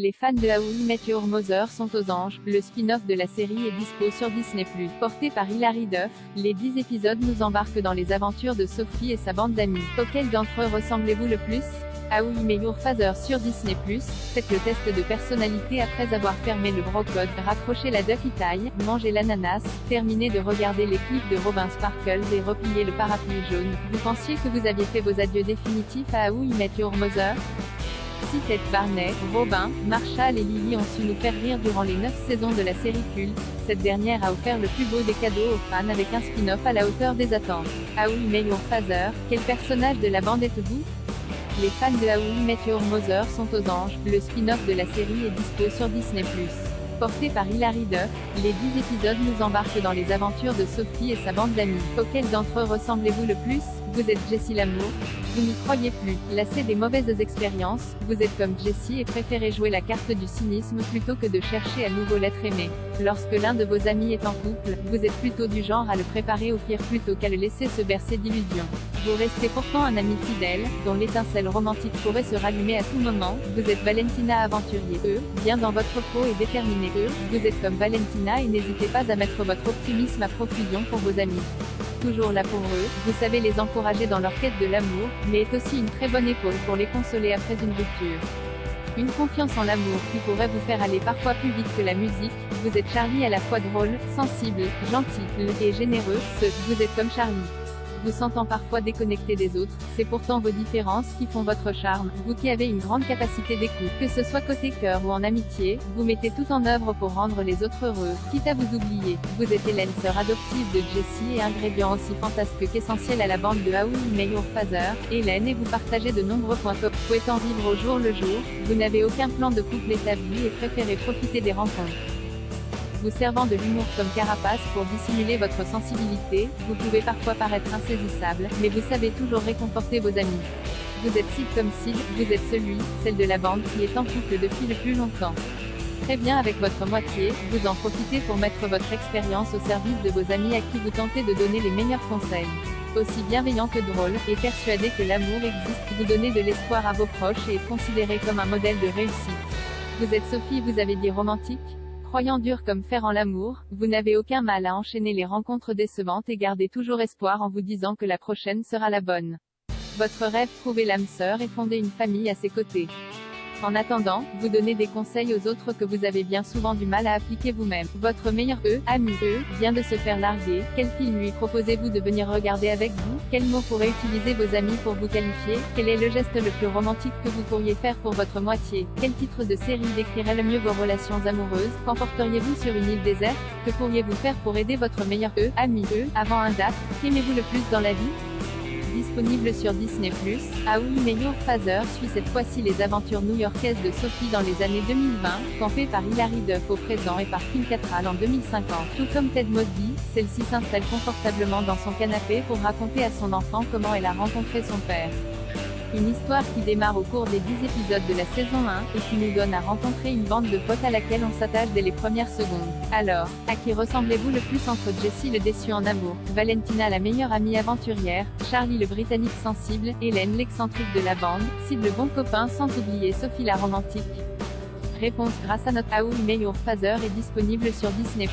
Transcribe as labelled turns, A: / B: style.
A: Les fans de How I Met Your Mother sont aux anges. Le spin-off de la série est dispo sur Disney+. Porté par Hilary Duff, les 10 épisodes nous embarquent dans les aventures de Sophie et sa bande d'amis. Auquel d'entre eux ressemblez-vous le plus? How I Met Your Father sur Disney+. Faites le test de personnalité après avoir fermé le brocode, raccroché la ducky tie, mangé l'ananas, terminé de regarder les clips de Robin Sparkles et replié le parapluie jaune. Vous pensiez que vous aviez fait vos adieux définitifs à How I Met Your Mother? Si Ted Barney, Robin, Marshall et Lily ont su nous faire rire durant les 9 saisons de la série culte, cette dernière a offert le plus beau des cadeaux aux fans avec un spin-off à la hauteur des attentes. How I Met Your Father, quel personnage de la bande êtes-vous? Les fans de How I Met Your Mother sont aux anges. Le spin-off de la série est dispo sur Disney+. Porté par Hilary Duff, les 10 épisodes nous embarquent dans les aventures de Sophie et sa bande d'amis. Auquel d'entre eux ressemblez-vous le plus? Vous êtes Jessie l'amour? Vous n'y croyez plus. Lassé des mauvaises expériences, vous êtes comme Jessie et préférez jouer la carte du cynisme plutôt que de chercher à nouveau l'être aimé. Lorsque l'un de vos amis est en couple, vous êtes plutôt du genre à le préparer au pire plutôt qu'à le laisser se bercer d'illusions. Vous restez pourtant un ami fidèle, dont l'étincelle romantique pourrait se rallumer à tout moment. Vous êtes Valentina aventurier. Bien dans votre peau et déterminé. Vous êtes comme Valentina et n'hésitez pas à mettre votre optimisme à profusion pour vos amis. Toujours là pour eux, vous savez les encourager dans leur quête de l'amour, mais est aussi une très bonne épaule pour les consoler après une rupture. Une confiance en l'amour qui pourrait vous faire aller parfois plus vite que la musique. Vous êtes Charlie à la fois drôle, sensible, gentil, et généreux. Vous êtes comme Charlie. Vous sentant parfois déconnecté des autres, c'est pourtant vos différences qui font votre charme. Vous qui avez une grande capacité d'écoute, que ce soit côté cœur ou en amitié, vous mettez tout en œuvre pour rendre les autres heureux, quitte à vous oublier. Vous êtes Hélène, sœur adoptive de Jessie et ingrédient aussi fantasque qu'essentiel à la bande de How I Met Your Father. Hélène et vous partagez de nombreux points communs. Souhaitant vivre au jour le jour, vous n'avez aucun plan de couple établi et préférez profiter des rencontres. Vous servant de l'humour comme carapace pour dissimuler votre sensibilité, vous pouvez parfois paraître insaisissable, mais vous savez toujours réconforter vos amis. Vous êtes Sid comme Sid, vous êtes celle de la bande qui est en couple depuis le plus longtemps. Très bien avec votre moitié, vous en profitez pour mettre votre expérience au service de vos amis à qui vous tentez de donner les meilleurs conseils. Aussi bienveillant que drôle, et persuadé que l'amour existe, vous donnez de l'espoir à vos proches et êtes considéré comme un modèle de réussite. Vous êtes Sophie, vous avez dit romantique? Croyant dur comme fer en l'amour, vous n'avez aucun mal à enchaîner les rencontres décevantes et gardez toujours espoir en vous disant que la prochaine sera la bonne. Votre rêve, trouver l'âme sœur et fonder une famille à ses côtés. En attendant, vous donnez des conseils aux autres que vous avez bien souvent du mal à appliquer vous-même. Votre meilleur ami vient de se faire larguer. Quel film lui proposez-vous de venir regarder avec vous? Quel mot pourraient utiliser vos amis pour vous qualifier? Quel est le geste le plus romantique que vous pourriez faire pour votre moitié? Quel titre de série décrirait le mieux vos relations amoureuses? Qu'emporteriez-vous sur une île déserte? Que pourriez-vous faire pour aider votre meilleur ami avant un date? Qu'aimez-vous le plus dans la vie? Disponible sur Disney+, How I Met Your Father suit cette fois-ci les aventures new-yorkaises de Sophie dans les années 2020, campée par Hilary Duff au présent et par Kim Cattrall en 2050. Tout comme Ted Mosby, celle-ci s'installe confortablement dans son canapé pour raconter à son enfant comment elle a rencontré son père. Une histoire qui démarre au cours des 10 épisodes de la saison 1, et qui nous donne à rencontrer une bande de potes à laquelle on s'attache dès les premières secondes. Alors, à qui ressemblez-vous le plus entre Jessie le déçu en amour, Valentina la meilleure amie aventurière, Charlie le britannique sensible, Hélène l'excentrique de la bande, Sid le bon copain sans oublier Sophie la romantique? Réponse grâce à notre How I Met Your Father est disponible sur Disney+.